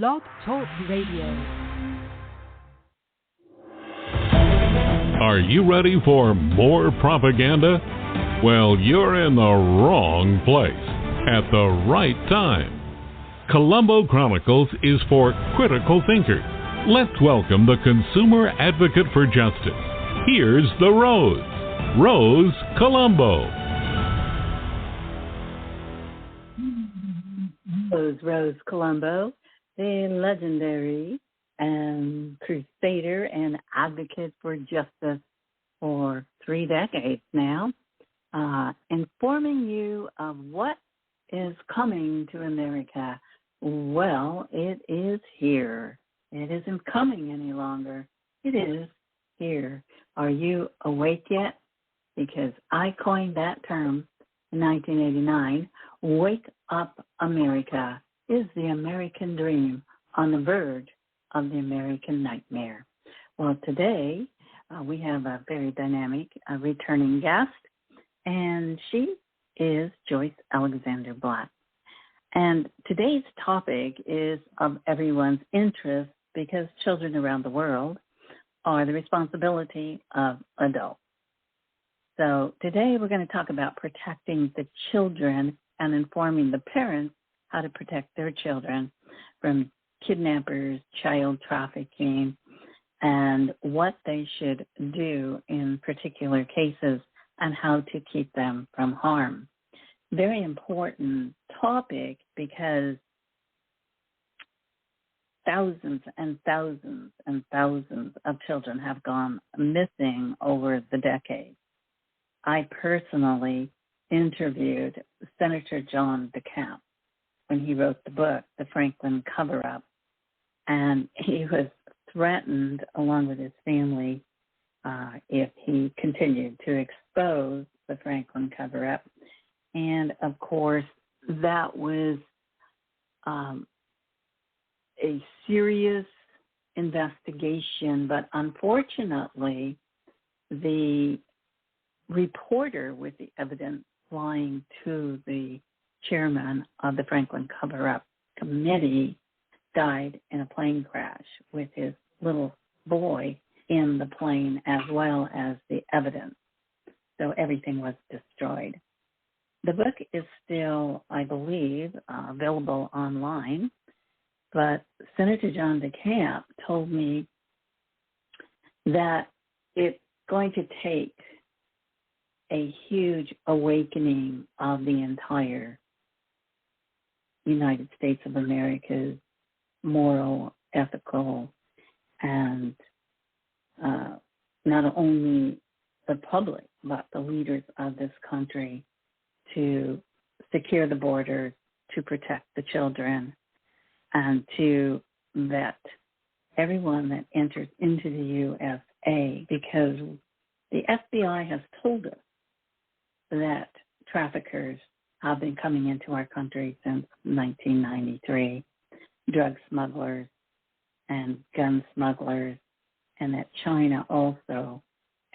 Blog Talk Radio. Are you ready for more propaganda? Well, you're in the wrong place at the right time. Colombo Chronicles is for critical thinkers. Let's welcome the consumer advocate for justice. Here's the Rose Colombo. Rose Colombo, the legendary crusader and advocate for justice for 3 decades now, informing you of what is coming to America. Well, it is here. It isn't coming any longer. It is here. Are you awake yet? Because I coined that term in 1989. Wake up, America. Is the American dream on the verge of the American nightmare? Well, today we have a very dynamic returning guest, and she is Joyce Alexander Black. And today's topic is of everyone's interest because children around the world are the responsibility of adults. So today we're going to talk about protecting the children and informing the parents how to protect their children from kidnappers, child trafficking, and what they should do in particular cases and how to keep them from harm. Very important topic because thousands and thousands and thousands of children have gone missing over the decades. I personally interviewed Senator John DeCamp when he wrote the book, The Franklin Cover-Up, and he was threatened, along with his family, if he continued to expose the Franklin Cover-Up. And, of course, that was a serious investigation, but unfortunately, the reporter with the evidence flying to the chairman of the Franklin Cover-Up Committee died in a plane crash with his little boy in the plane as well as the evidence. So everything was destroyed. The book is still, I believe, available online, but Senator John DeCamp told me that it's going to take a huge awakening of the entire United States of America's moral, ethical, and not only the public, but the leaders of this country to secure the borders, to protect the children, and to vet everyone that enters into the USA, because the FBI has told us that traffickers have been coming into our country since 1993, drug smugglers and gun smugglers, and that China also,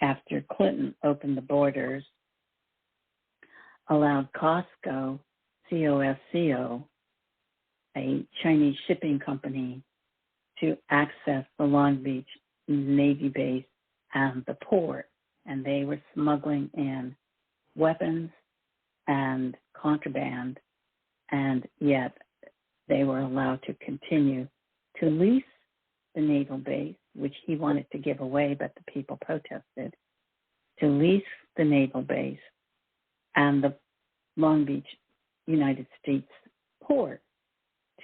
after Clinton opened the borders, allowed Costco, COSCO, a Chinese shipping company, to access the Long Beach Navy base and the port, and they were smuggling in weapons and contraband, and yet they were allowed to continue to lease the naval base, which he wanted to give away, but the people protested, to lease the naval base and the Long Beach, United States port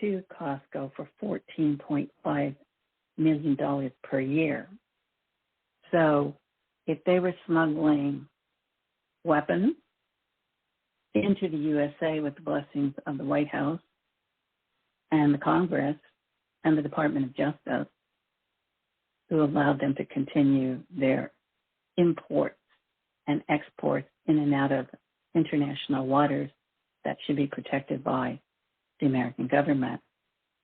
to Costco for $14.5 million per year. So if they were smuggling weapons into the USA with the blessings of the White House and the Congress and the Department of Justice, who allowed them to continue their imports and exports in and out of international waters that should be protected by the American government.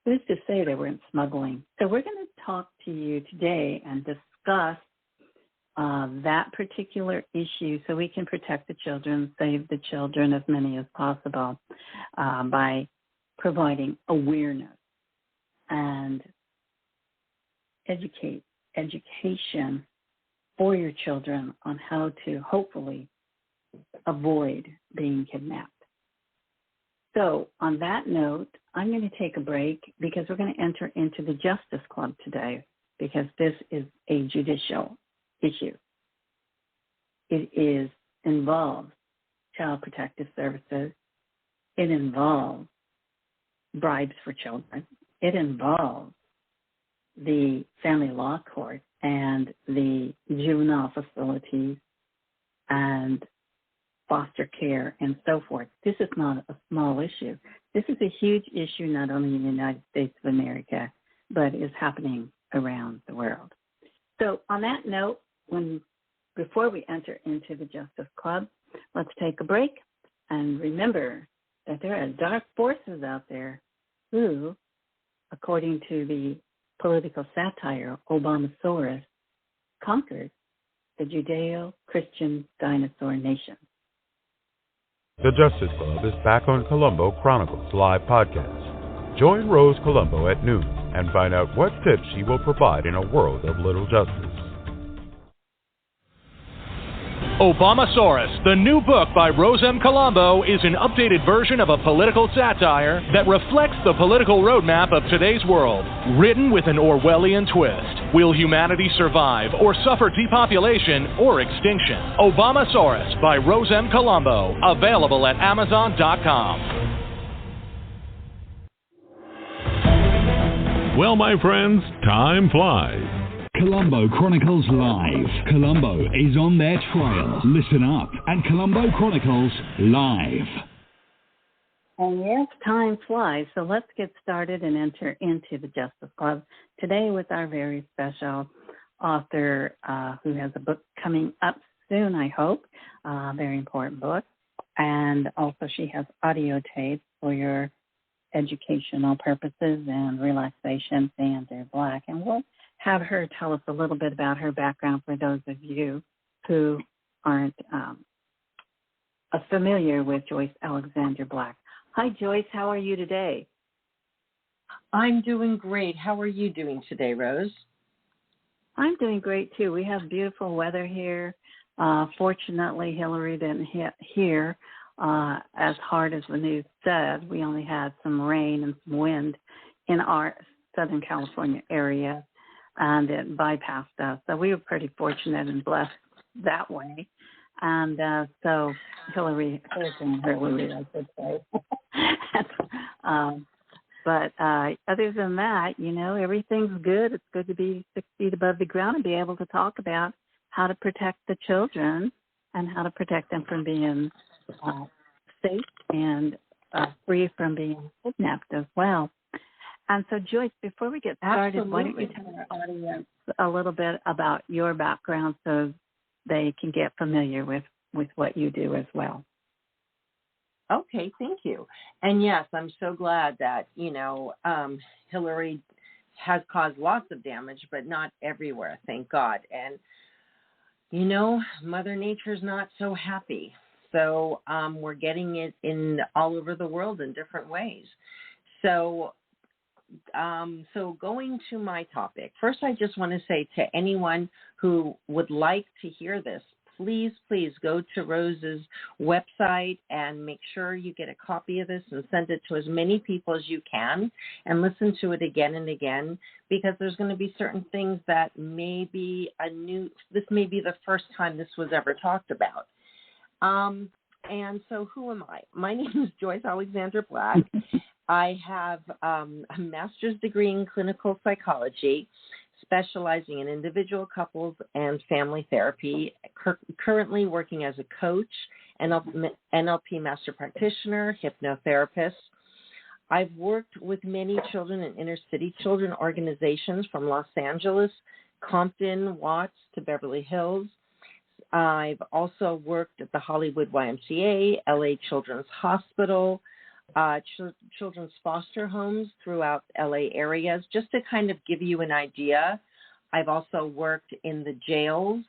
Who's to say they weren't smuggling? So we're going to talk to you today and discuss that particular issue so we can protect the children, save the children, as many as possible, by providing awareness. And education for your children on how to hopefully avoid being kidnapped. So on that note, I'm going to take a break because we're going to enter into the Justice Club today because this is a judicial issue. It involves Child Protective Services. It involves bribes for children. It involves the family law court and the juvenile facilities and foster care and so forth. This is not a small issue. This is a huge issue not only in the United States of America, but is happening around the world. So on that note, before we enter into the Justice Club, let's take a break and remember that there are dark forces out there who, according to the political satire Obamasaurus, conquered the Judeo-Christian dinosaur nation. The Justice Club is back on Colombo Chronicles live podcast. Join Rose Colombo at noon and find out what tips she will provide in a world of little justice. Obamasaurus, the new book by Rose M. Colombo, is an updated version of a political satire that reflects the political roadmap of today's world, written with an Orwellian twist. Will humanity survive or suffer depopulation or extinction? Obamasaurus by Rose M. Colombo, available at Amazon.com. Well, my friends, time flies. Colombo Chronicles Live. Colombo is on their trail. Listen up at Colombo Chronicles Live. And yes, time flies, so let's get started and enter into the Justice Club today with our very special author who has a book coming up soon, I hope, very important book. And also she has audio tapes for your educational purposes and relaxation, Alexander Black. And we'll have her tell us a little bit about her background for those of you who aren't familiar with Joyce Alexander Black. Hi, Joyce. How are you today? I'm doing great. How are you doing today, Rose? I'm doing great, too. We have beautiful weather here. Fortunately, Hillary didn't hit here as hard as the news said. We only had some rain and some wind in our Southern California area, and it bypassed us. So we were pretty fortunate and blessed that way. And so Hillary, I should say. But other than that, you know, everything's good. It's good to be 6 feet above the ground and be able to talk about how to protect the children and how to protect them from being safe and free from being kidnapped as well. And so, Joyce, before we get started, Why don't you tell our audience a little bit about your background so they can get familiar with what you do as well? Okay, thank you. And yes, I'm so glad that, Hillary has caused lots of damage, but not everywhere, thank God. And, Mother Nature's not so happy. So we're getting it in all over the world in different ways. So going to my topic, first I just want to say to anyone who would like to hear this, please go to Rose's website and make sure you get a copy of this and send it to as many people as you can and listen to it again and again, because there's going to be certain things that may be this may be the first time this was ever talked about. And so who am I? My name is Joyce Alexander Black. I have a master's degree in clinical psychology, specializing in individual, couples, and family therapy, currently working as a coach, NLP master practitioner, hypnotherapist. I've worked with many children in inner city children organizations from Los Angeles, Compton, Watts to Beverly Hills. I've also worked at the Hollywood YMCA, LA Children's Hospital, children's foster homes throughout LA areas, just to kind of give you an idea. I've also worked in the jails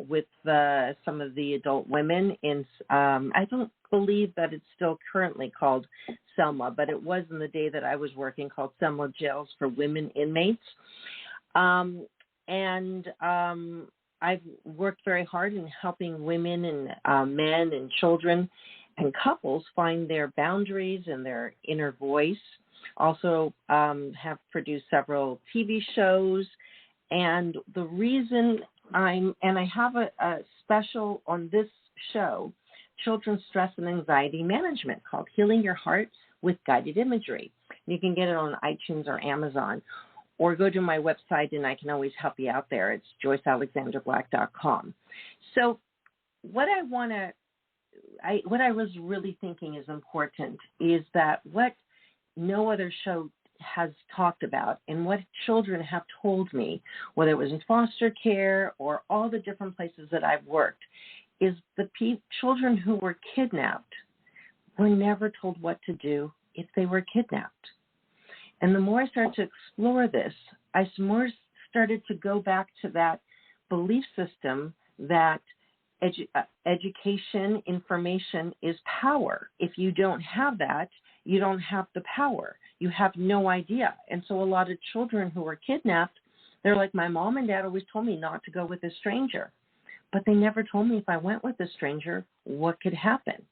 with some of the adult women in, I don't believe that it's still currently called Selma, but it was in the day that I was working, called Selma Jails for Women Inmates. I've worked very hard in helping women and men and children and couples find their boundaries and their inner voice. Also have produced several TV shows. And the reason I have a special on this show, Children's Stress and Anxiety Management, called Healing Your Heart with Guided Imagery. You can get it on iTunes or Amazon, or go to my website and I can always help you out there. It's JoyceAlexanderBlack.com. So what I was really thinking is important is that what no other show has talked about and what children have told me, whether it was in foster care or all the different places that I've worked, is the children who were kidnapped were never told what to do if they were kidnapped. And the more I started to explore this, I more started to go back to that belief system that education, information is power. If you don't have that, you don't have the power. You have no idea. And so a lot of children who were kidnapped, they're like, my mom and dad always told me not to go with a stranger. But they never told me if I went with a stranger, what could happen.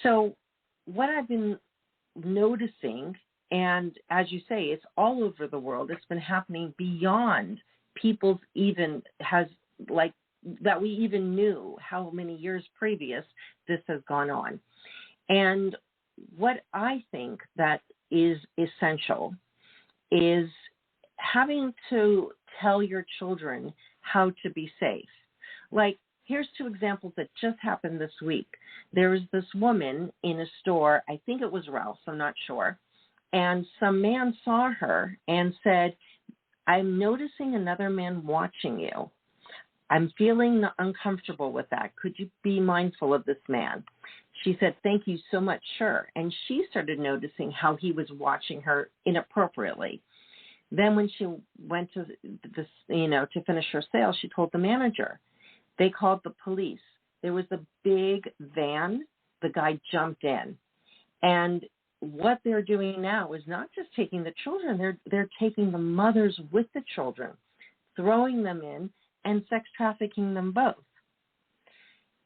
So what I've been noticing, and as you say, it's all over the world. It's been happening beyond people's even that we even knew how many years previous this has gone on. And what I think that is essential is having to tell your children how to be safe. Like, here's two examples that just happened this week. There was this woman in a store, I think it was Ralph's, I'm not sure, and some man saw her and said, I'm noticing another man watching you. I'm feeling uncomfortable with that. Could you be mindful of this man? She said, thank you so much, sure. And she started noticing how he was watching her inappropriately. Then when she went to this, to finish her sale, she told the manager. They called the police. There was a big van. The guy jumped in. And what they're doing now is not just taking the children, they're taking the mothers with the children, throwing them in, and sex trafficking them both.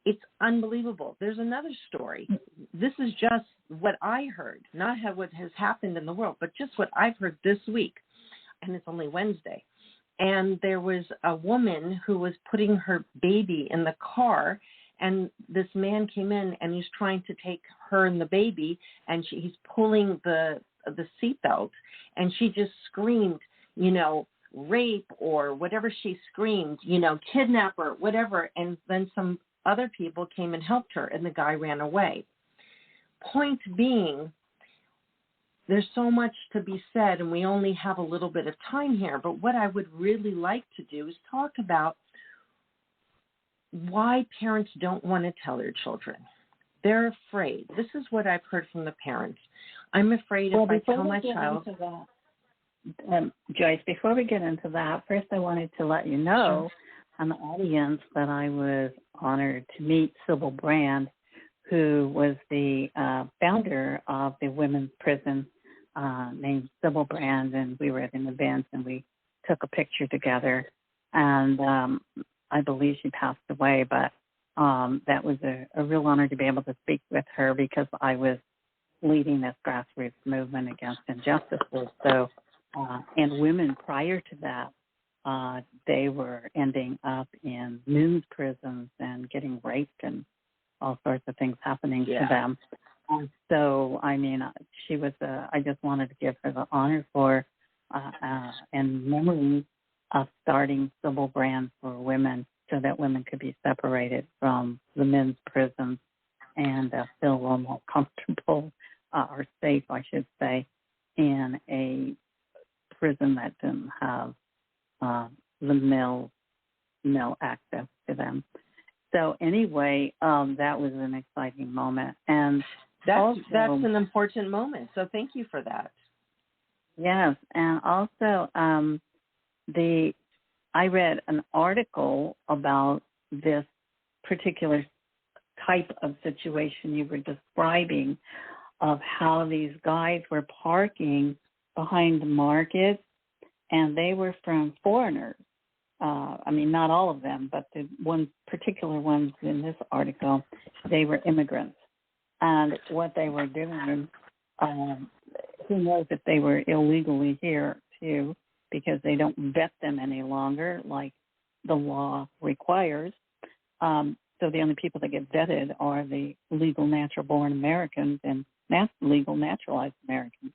It's unbelievable. There's another story. This is just what I heard, not what has happened in the world, but just what I've heard this week. And it's only Wednesday. And there was a woman who was putting her baby in the car, and this man came in and he's trying to take her and the baby, and he's pulling the seatbelt, and she just screamed, rape or whatever she screamed, kidnapper, whatever. And then some other people came and helped her, and the guy ran away. Point being, there's so much to be said, and we only have a little bit of time here. But what I would really like to do is talk about why parents don't want to tell their children. They're afraid. This is what I've heard from the parents. I'm afraid if I tell my child. Joyce, before we get into that, first I wanted to let you know, on the audience, that I was honored to meet Sybil Brand, who was the founder of the women's prison named Sybil Brand, and we were at an event and we took a picture together, and I believe she passed away, but that was a real honor to be able to speak with her because I was leading this grassroots movement against injustices. So, and women prior to that, they were ending up in men's prisons and getting raped and all sorts of things happening to them. And so, she was, I just wanted to give her the honor for, and memory of starting Sybil Brand for women so that women could be separated from the men's prisons and feel a little more comfortable or safe, I should say, in a prison that didn't have the male access to them. So anyway, that was an exciting moment, and that's an important moment. So thank you for that. Yes, and also I read an article about this particular type of situation you were describing, of how these guys were parking behind the market and they were from foreigners. I mean, not all of them, but the one particular ones in this article, they were immigrants. And what they were doing, who knows if they were illegally here too, because they don't vet them any longer like the law requires. So the only people that get vetted are the legal natural-born Americans and legal naturalized Americans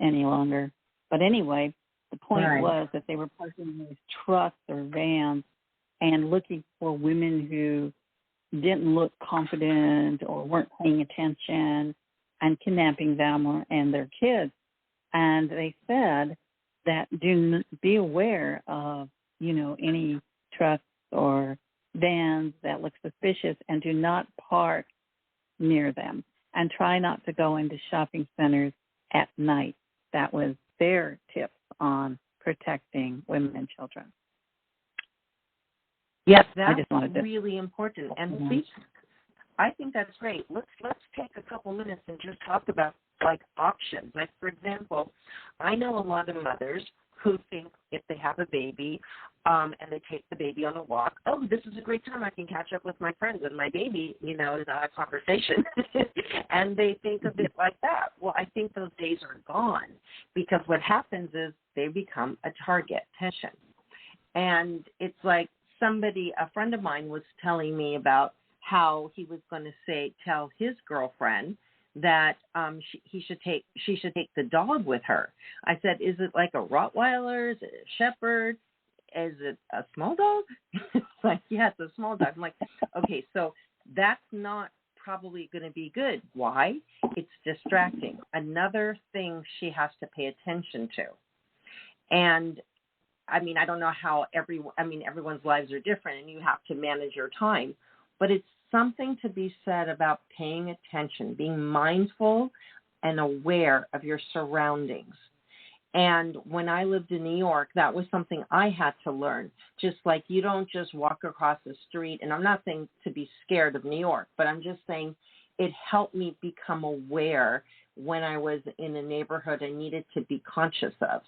any longer. But anyway, the point was that they were parking in these trucks or vans and looking for women who didn't look confident or weren't paying attention and kidnapping them and their kids. And they said that be aware of, any trucks or vans that look suspicious and do not park near them and try not to go into shopping centers at night. That was their tips on protecting women and children. Yes, that's really important. And please, I think that's great. Let's take a couple minutes and just talk about options. Like, for example, I know a lot of mothers who think if they have a baby and they take the baby on a walk, this is a great time. I can catch up with my friends and my baby, is a conversation. And they think of it like that. Well, I think those days are gone because what happens is they become a target, attention. And it's like a friend of mine was telling me about how he was going to tell his girlfriend that she should take the dog with her. I said, is it like a Rottweiler? Is it a Shepherd? Is it a small dog? It's like, yeah, it's a small dog. I'm like, okay, so that's not probably going to be good. Why? It's distracting. Another thing she has to pay attention to. And I mean, I don't know how everyone's lives are different and you have to manage your time, but it's something to be said about paying attention, being mindful and aware of your surroundings. And when I lived in New York, that was something I had to learn. Just like you don't just walk across the street, and I'm not saying to be scared of New York, but I'm just saying it helped me become aware when I was in a neighborhood I needed to be conscious of.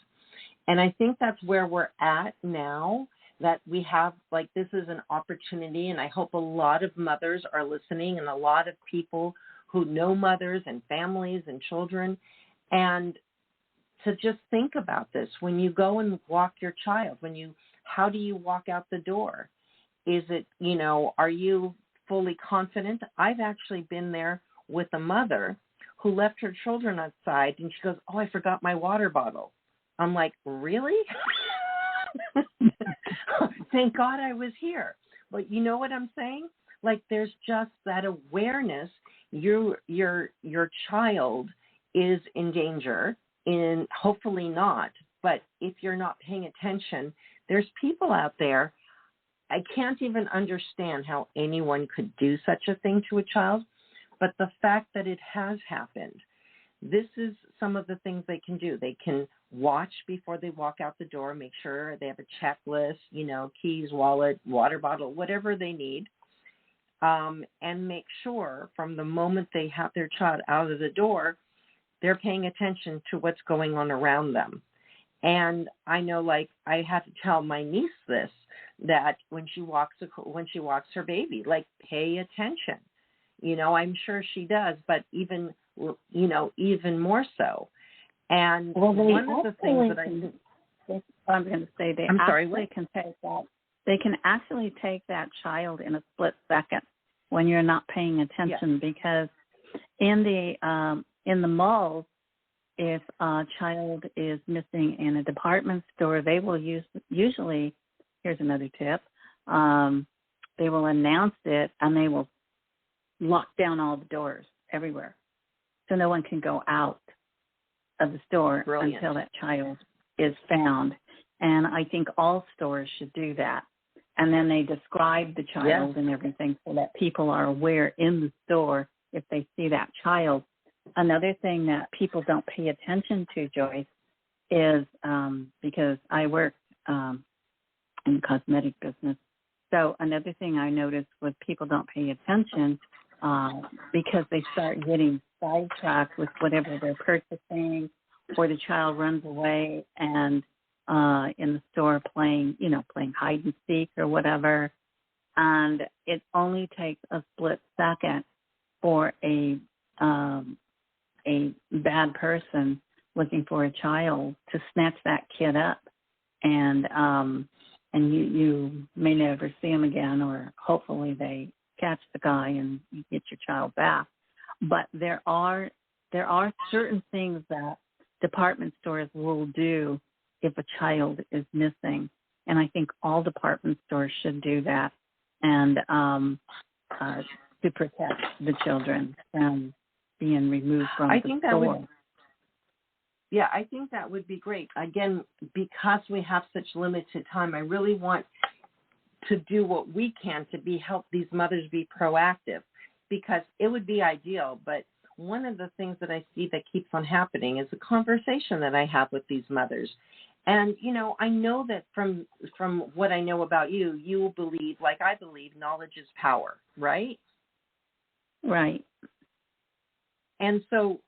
And I think that's where we're at now, that we have, this is an opportunity, and I hope a lot of mothers are listening and a lot of people who know mothers and families and children, and to just think about this. When you go and walk your child, how do you walk out the door? Is it, are you fully confident? I've actually been there with a mother who left her children outside, and she goes, I forgot my water bottle. I'm like, really? Thank God I was here. But you know what I'm saying? There's just that awareness. Your child is in danger, hopefully not. But if you're not paying attention, there's people out there. I can't even understand how anyone could do such a thing to a child. But the fact that it has happened, this is some of the things they can do. They can watch before they walk out the door, make sure they have a checklist, keys, wallet, water bottle, whatever they need, and make sure from the moment they have their child out of the door, they're paying attention to what's going on around them. And I know, I had to tell my niece this, that when she walks her baby, pay attention. I'm sure she does, but even more so. And one of the things that I'm going to say, they can actually take that child in a split second when you're not paying attention, because in the malls, if a child is missing in a department store, they will usually, here's another tip, they will announce it and they will lock down all the doors everywhere so no one can go out of the store until that child is found. And I think all stores should do that. And then they describe the child and everything so that people are aware in the store if they see that child. Another thing that people don't pay attention to, Joyce, is because I work in the cosmetic business. So another thing I noticed was people don't pay attention because they start getting sidetracked with whatever they're purchasing, or the child runs away and in the store playing hide and seek or whatever. And it only takes a split second for a bad person looking for a child to snatch that kid up, and you may never see him again, or hopefully they catch the guy and you get your child back. But there are certain things that department stores will do if a child is missing, and I think all department stores should do that, and to protect the children from being removed from the store. I think that would be great. Again, because we have such limited time, I really want to do what we can to help these mothers be proactive, because it would be ideal. But one of the things that I see that keeps on happening is the conversation that I have with these mothers. And, I know that from what I know about you, you believe, like I believe, knowledge is power, right? Right. And so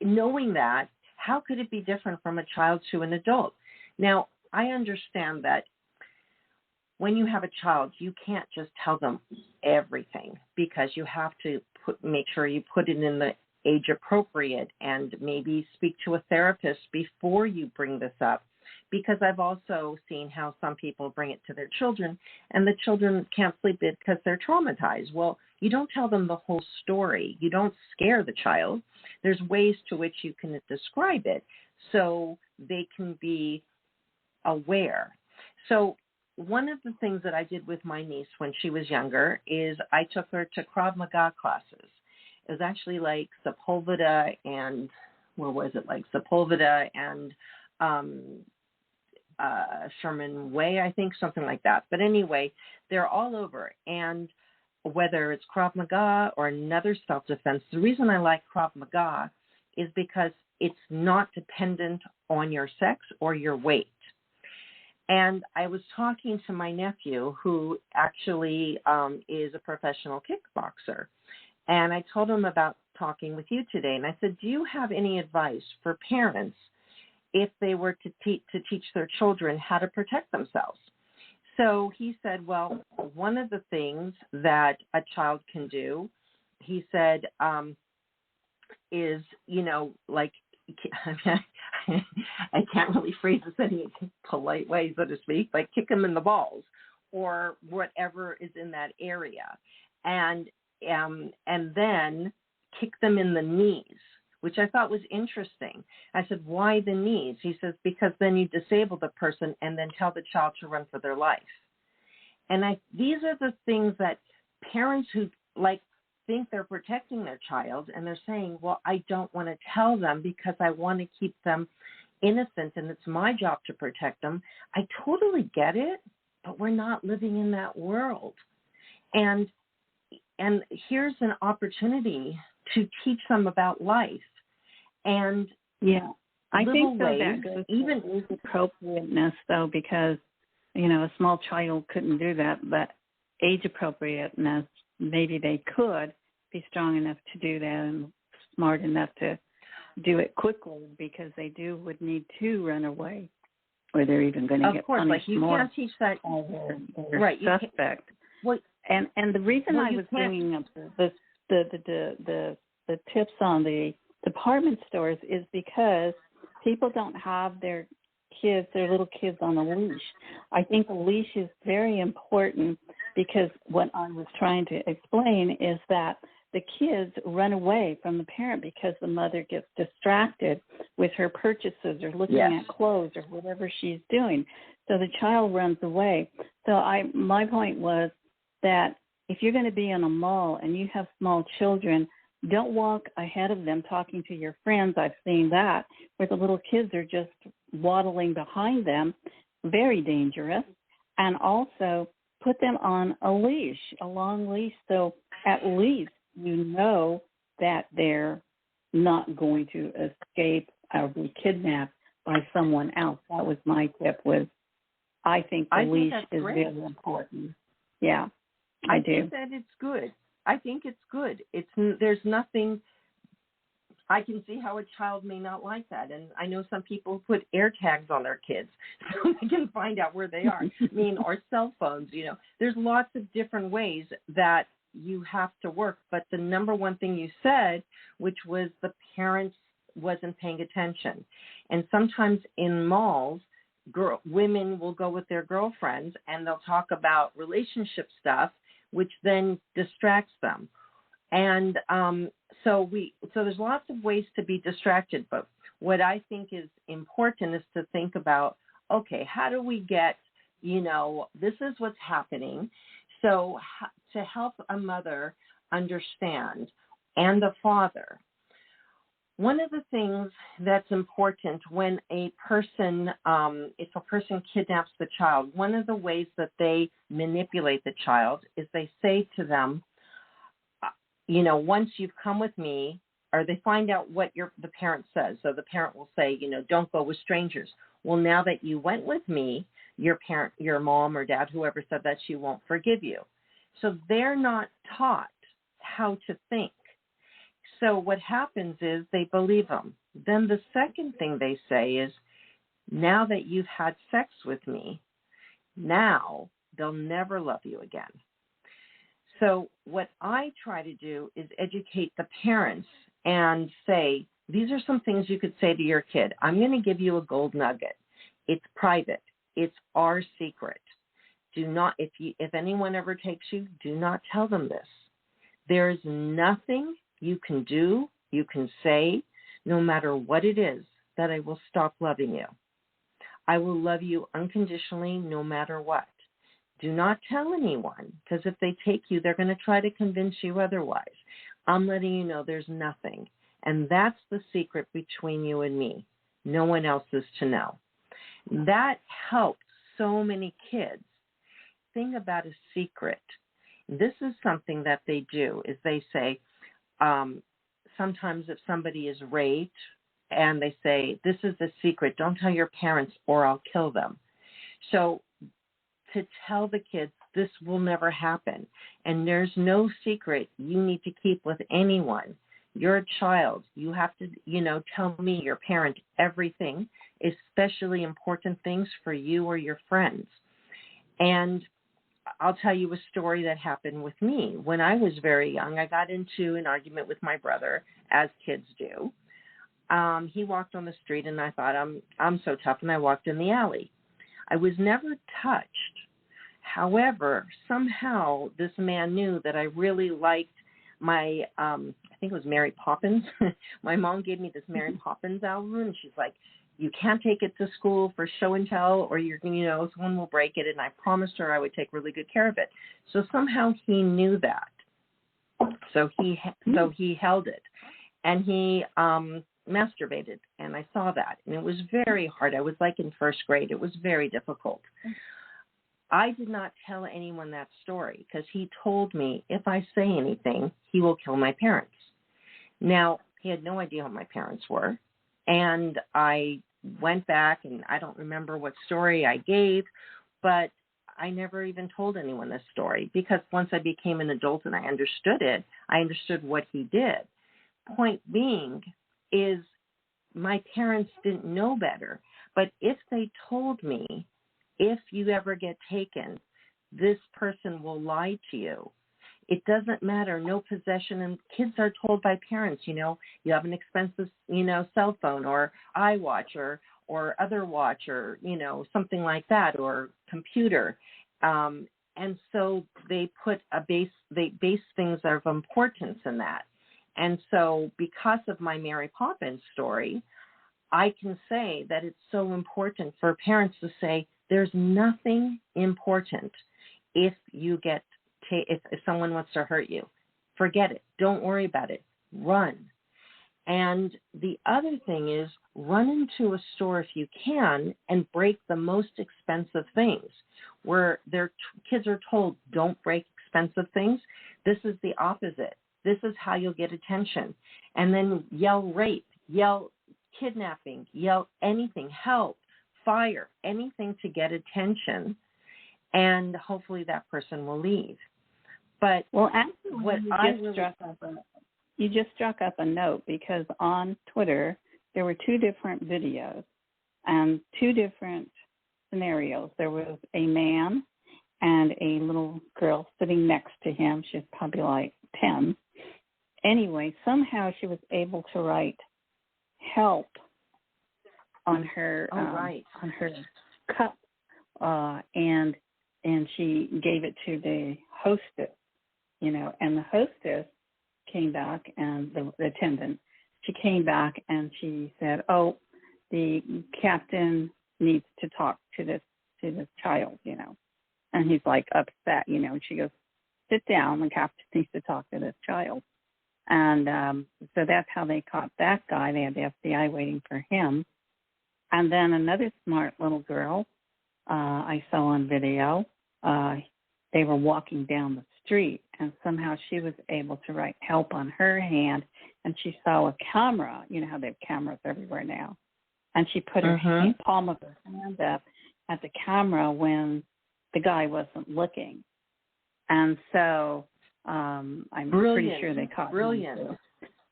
knowing that, how could it be different from a child to an adult? Now, I understand that when you have a child, you can't just tell them everything, because you have to make sure you put it in the age appropriate, and maybe speak to a therapist before you bring this up. Because I've also seen how some people bring it to their children, and the children can't sleep because they're traumatized. Well, you don't tell them the whole story. You don't scare the child. There's ways to which you can describe it so they can be aware. So one of the things that I did with my niece when she was younger is I took her to Krav Maga classes. It was actually like Sepulveda and, Sepulveda and Sherman Way, I think, something like that. But anyway, they're all over. And whether it's Krav Maga or another self-defense, the reason I like Krav Maga is because it's not dependent on your sex or your weight. And I was talking to my nephew, who actually is a professional kickboxer. And I told him about talking with you today. And I said, do you have any advice for parents if they were to teach their children how to protect themselves? So he said, well, one of the things that a child can do, he said, is, I can't really phrase this in any polite way, so to speak, like kick them in the balls or whatever is in that area. And then kick them in the knees, which I thought was interesting. I said, why the knees? He says, because then you disable the person and then tell the child to run for their life. And these are the things that parents who think they're protecting their child, and they're saying, well, I don't want to tell them because I want to keep them innocent and it's my job to protect them. I totally get it, but we're not living in that world. And here's an opportunity to teach them about life. And I think that goes even age appropriateness, though, because a small child couldn't do that, but age appropriateness, maybe they could be strong enough to do that and smart enough to do it quickly, because they would need to run away, or they're even going to get punished more. Of course, you can't teach that. Right, suspect. And the reason I was bringing up the tips on the department stores is because people don't have their little kids on a leash. I think the leash is very important, because what I was trying to explain is that the kids run away from the parent because the mother gets distracted with her purchases or looking at clothes or whatever she's doing. So the child runs away. So my point was that if you're going to be in a mall and you have small children, don't walk ahead of them talking to your friends. I've seen that, where the little kids are just waddling behind them. Very dangerous. And also put them on a leash, a long leash, so at least you know that they're not going to escape or be kidnapped by someone else. That was my tip. I think the leash is very important. Yeah, I do. I think that it's good. I think it's good. There's nothing. I can see how a child may not like that. And I know some people put air tags on their kids so they can find out where they are. Or cell phones, There's lots of different ways that you have to work. But the number one thing you said, which was the parents wasn't paying attention. And sometimes in malls, women will go with their girlfriends and they'll talk about relationship stuff, which then distracts them. And so there's lots of ways to be distracted. But what I think is important is to think about, okay, how do we get, this is what's happening. So to help a mother understand and the father, one of the things that's important when if a person kidnaps the child, one of the ways that they manipulate the child is they say to them, once you've come with me, or they find out what the parent says. So the parent will say, don't go with strangers. Well, now that you went with me, your parent, your mom or dad, whoever said that, she won't forgive you. So they're not taught how to think. So what happens is they believe them. Then the second thing they say is, now that you've had sex with me, now they'll never love you again. So what I try to do is educate the parents and say, these are some things you could say to your kid. I'm going to give you a gold nugget. It's private. It's our secret. Do not, if anyone ever takes you, do not tell them this. There is nothing you can do, you can say, no matter what it is, that I will stop loving you. I will love you unconditionally no matter what. Do not tell anyone, because if they take you, they're going to try to convince you otherwise. I'm letting you know there's nothing. And that's the secret between you and me. No one else is to know. That helps so many kids. Think about a secret. This is something that they do, is they say, sometimes if somebody is raped and they say, this is the secret, don't tell your parents or I'll kill them. So to tell the kids this will never happen, and there's no secret you need to keep with anyone. You're a child. You have to, tell me, your parent, everything, especially important things for you or your friends. And I'll tell you a story that happened with me. When I was very young, I got into an argument with my brother, as kids do. He walked on the street, and I thought, I'm so tough, and I walked in the alley. I was never touched. However, somehow this man knew that I really liked my, I think it was Mary Poppins. My mom gave me this Mary Poppins album, and she's like, you can't take it to school for show and tell, or someone will break it. And I promised her I would take really good care of it. So somehow he knew that. So he held it, and he masturbated, and I saw that, and it was very hard. I was like in first grade. It was very difficult. I did not tell anyone that story because he told me if I say anything, he will kill my parents. Now, he had no idea who my parents were, and I went back, and I don't remember what story I gave, but I never even told anyone this story because once I became an adult and I understood it, I understood what he did. Point being is my parents didn't know better, but if they told me, if you ever get taken, this person will lie to you. It doesn't matter, no possession. And kids are told by parents, you have an expensive, cell phone or iWatch or other watch or, something like that, or computer. And so they put they base things of importance in that. And so because of my Mary Poppins story, I can say that it's so important for parents to say, there's nothing important if you get if someone wants to hurt you. Forget it. Don't worry about it. Run. And the other thing is run into a store if you can and break the most expensive things. Where their kids are told, don't break expensive things. This is the opposite. This is how you'll get attention. And then yell rape, yell kidnapping, yell anything, help, fire, anything to get attention, and hopefully that person will leave. But well, actually, what I stress over, you just struck up a note, because on Twitter there were two different videos and two different scenarios. There was a man and a little girl sitting next to him. She was probably like 10. Anyway, somehow she was able to write help on her on her cup, and she gave it to the hostess, and the hostess came back, and the attendant, she came back and she said, "Oh, the captain needs to talk to this child," and he's like upset, and she goes, "Sit down, the captain needs to talk to this child." And so that's how they caught that guy. They had the FBI waiting for him. And then another smart little girl I saw on video, they were walking down the street, and somehow she was able to write help on her hand, and she saw a camera. You know how they have cameras everywhere now. And she put her palm of her hand up at the camera when the guy wasn't looking. And so I'm pretty sure they caught him.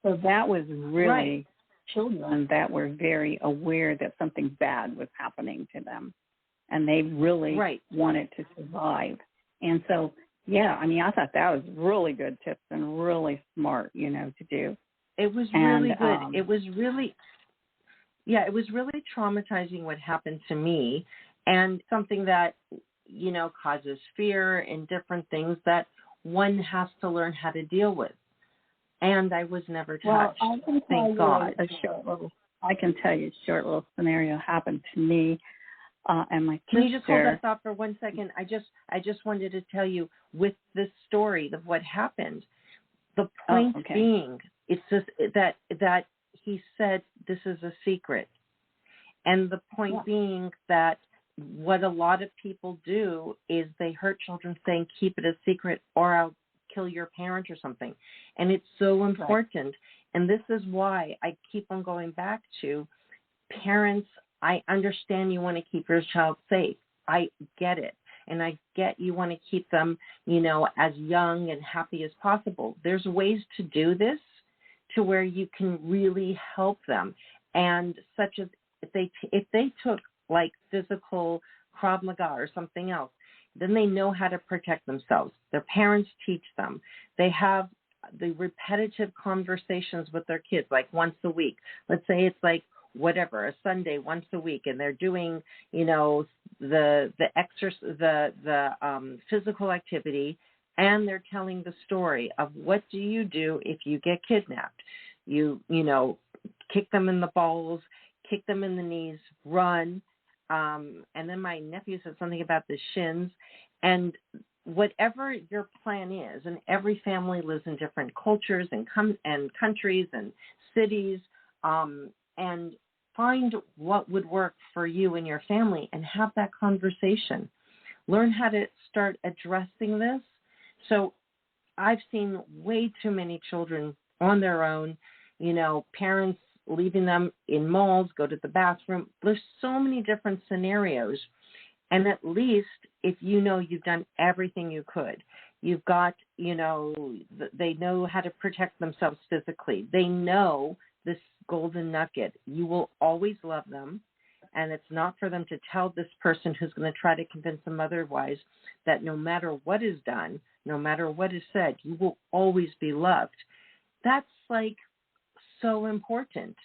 So that was really children that were very aware that something bad was happening to them. And they really wanted to survive. And so, I thought that was really good tips and really smart, to do. It was really good. It was really traumatizing what happened to me, and something that, causes fear and different things that one has to learn how to deal with. And I was never touched. Well, thank God. I can tell you a short little scenario happened to me. And my sister. Can you just hold that thought for 1 second? I just wanted to tell you, with this story of what happened, the point being, it's just that he said this is a secret, and the point being that what a lot of people do is they hurt children saying keep it a secret or I'll kill your parent or something, and it's so important. And this is why I keep on going back to parents. I understand you want to keep your child safe. I get it. And I get you want to keep them, as young and happy as possible. There's ways to do this to where you can really help them. And such as if they took like physical Krav Maga or something else, then they know how to protect themselves. Their parents teach them. They have the repetitive conversations with their kids, like once a week. Let's say it's like whatever, a Sunday once a week, and they're doing, the physical activity, and they're telling the story of what do you do if you get kidnapped. You kick them in the balls, kick them in the knees, run. And then my nephew said something about the shins, and whatever your plan is, and every family lives in different cultures and countries and cities, and find what would work for you and your family and have that conversation. Learn how to start addressing this. So I've seen way too many children on their own, parents leaving them in malls, go to the bathroom. There's so many different scenarios. And at least if you've done everything you could, you've got, they know how to protect themselves physically. They know this golden nugget. You will always love them. And it's not for them to tell this person who's going to try to convince them otherwise that no matter what is done, no matter what is said, you will always be loved. That's like so important.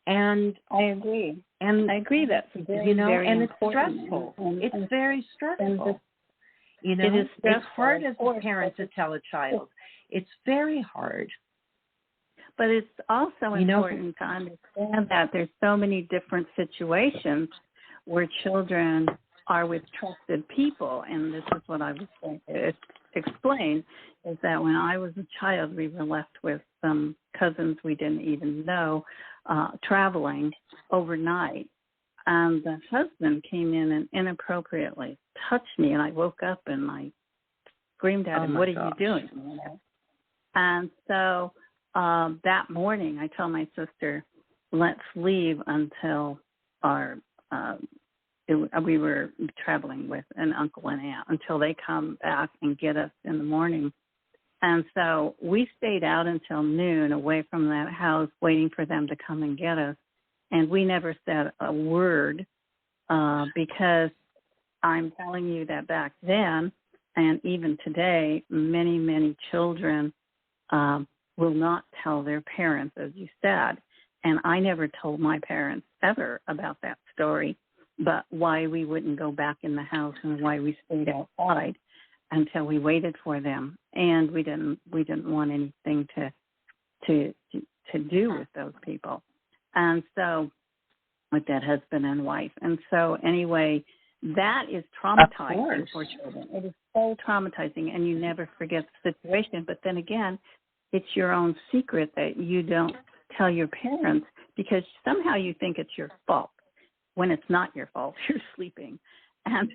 And I agree. And I agree that's very, very and important. It's stressful. It's very stressful. It is stressful. It's hard as a parent to tell a child. It's very hard. But it's also important to understand that there's so many different situations where children are with trusted people. And this is what I was going to explain, is that when I was a child, we were left with some cousins we didn't even know, traveling overnight. And the husband came in and inappropriately touched me, and I woke up and I screamed at him, "What are you doing?" And so that morning I told my sister, let's leave until we were traveling with an uncle and aunt, until they come back and get us in the morning. And so we stayed out until noon away from that house waiting for them to come and get us. And we never said a word because I'm telling you that back then and even today, many, many children will not tell their parents, as you said. And I never told my parents ever about that story, but why we wouldn't go back in the house and why we stayed outside until we waited for them. And we didn't want anything to do with those people. And so with that husband and wife. And so anyway, that is traumatizing for children. It is so traumatizing, and you never forget the situation. But then again, it's your own secret that you don't tell your parents because somehow you think it's your fault when it's not your fault. You're sleeping. And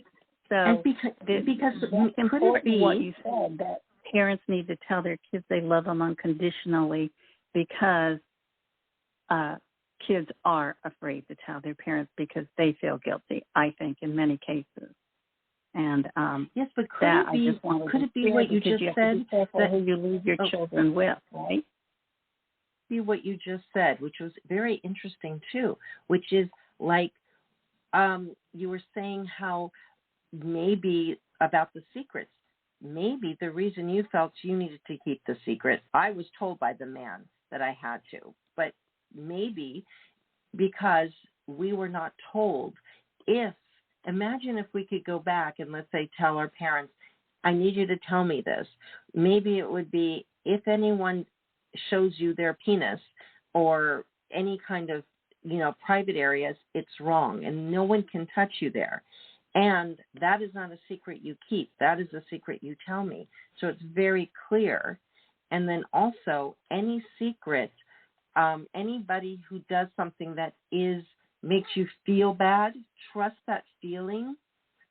so and because it's important what you said, that parents need to tell their kids they love them unconditionally because kids are afraid to tell their parents because they feel guilty, I think, in many cases. And yes, but could it be what you just said? That who you leave your children with, right? Be what you just said, which was very interesting too, which is like you were saying how maybe about the secrets. Maybe the reason you felt you needed to keep the secret, I was told by the man that I had to, but maybe because we were not told. Imagine if we could go back and let's say tell our parents, I need you to tell me this. Maybe it would be if anyone shows you their penis or any kind of, private areas, it's wrong and no one can touch you there. And that is not a secret you keep. That is a secret you tell me. So it's very clear. And then also any secret, anybody who does something that makes you feel bad, trust that feeling.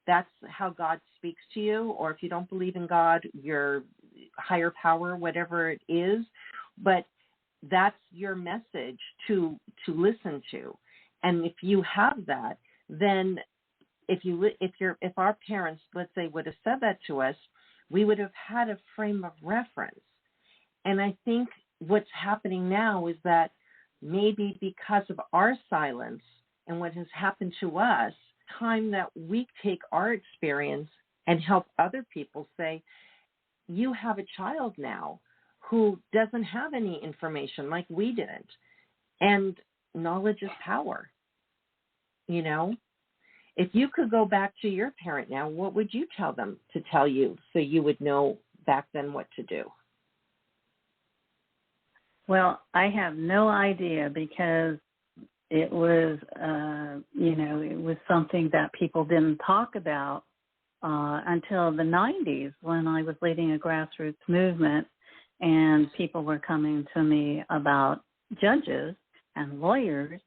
That's how God speaks to you. Or if you don't believe in God, your higher power, whatever it is. But that's your message to listen to. And if you have that, then if our parents, let's say, would have said that to us, we would have had a frame of reference. And I think what's happening now is that maybe because of our silence and what has happened to us, time that we take our experience and help other people say, you have a child now who doesn't have any information like we didn't. And knowledge is power. If you could go back to your parent now, what would you tell them to tell you so you would know back then what to do? Well, I have no idea because it was, it was something that people didn't talk about until the 90s when I was leading a grassroots movement and people were coming to me about judges and lawyers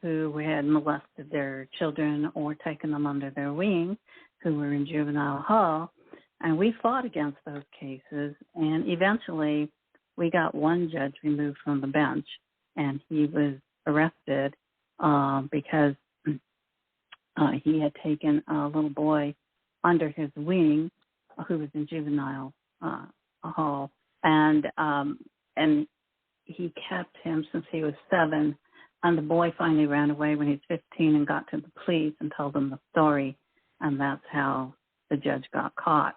who had molested their children or taken them under their wing, who were in juvenile hall. And we fought against those cases, and eventually we got one judge removed from the bench, and he was arrested because he had taken a little boy under his wing who was in juvenile hall, and he kept him since he was 7. And the boy finally ran away when he was 15 and got to the police and told them the story, and that's how the judge got caught.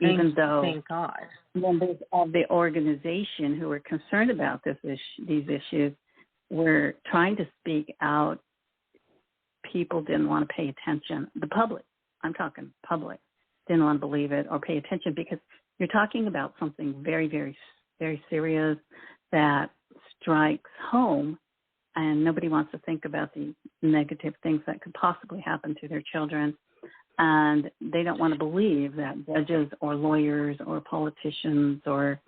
Even though thank God, members of the organization who were concerned about these issues were trying to speak out, people didn't want to pay attention. The public, I'm talking public, didn't want to believe it or pay attention because you're talking about something very, very, very serious that strikes home, and nobody wants to think about the negative things that could possibly happen to their children. And they don't want to believe that judges or lawyers or politicians or,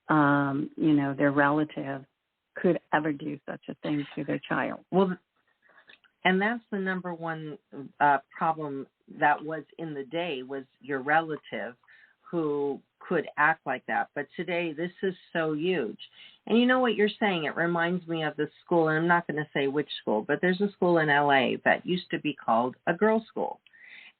their relatives could ever do such a thing to their child. Well, and that's the number one problem that was in the day was your relative who could act like that. But today, this is so huge. And you know what you're saying? It reminds me of the school, and I'm not going to say which school, but there's a school in LA that used to be called a girls' school.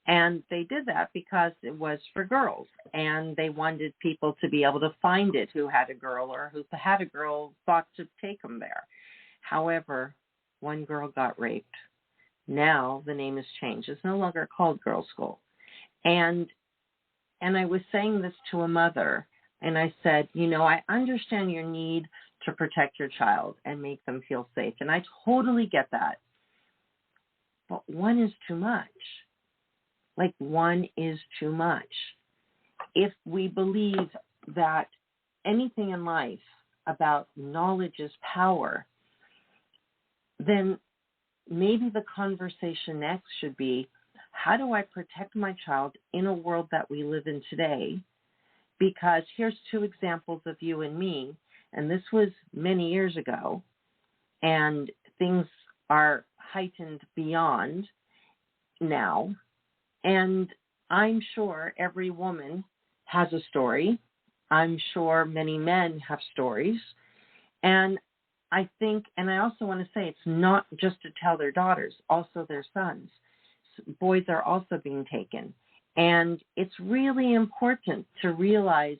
And they did that because it was for girls, and they wanted people to be able to find it who had a girl or who had a girl thought to take them there. However, one girl got raped. Now the name has changed. It's no longer called Girls' School. And I was saying this to a mother, and I said, I understand your need to protect your child and make them feel safe, and I totally get that. But one is too much. Like, one is too much. If we believe that anything in life about knowledge is power, then maybe the conversation next should be, how do I protect my child in a world that we live in today? Because here's two examples of you and me, and this was many years ago, and things are heightened beyond now. And I'm sure every woman has a story. I'm sure many men have stories. And I think, and I also want to say, it's not just to tell their daughters, also their sons. Boys are also being taken. And it's really important to realize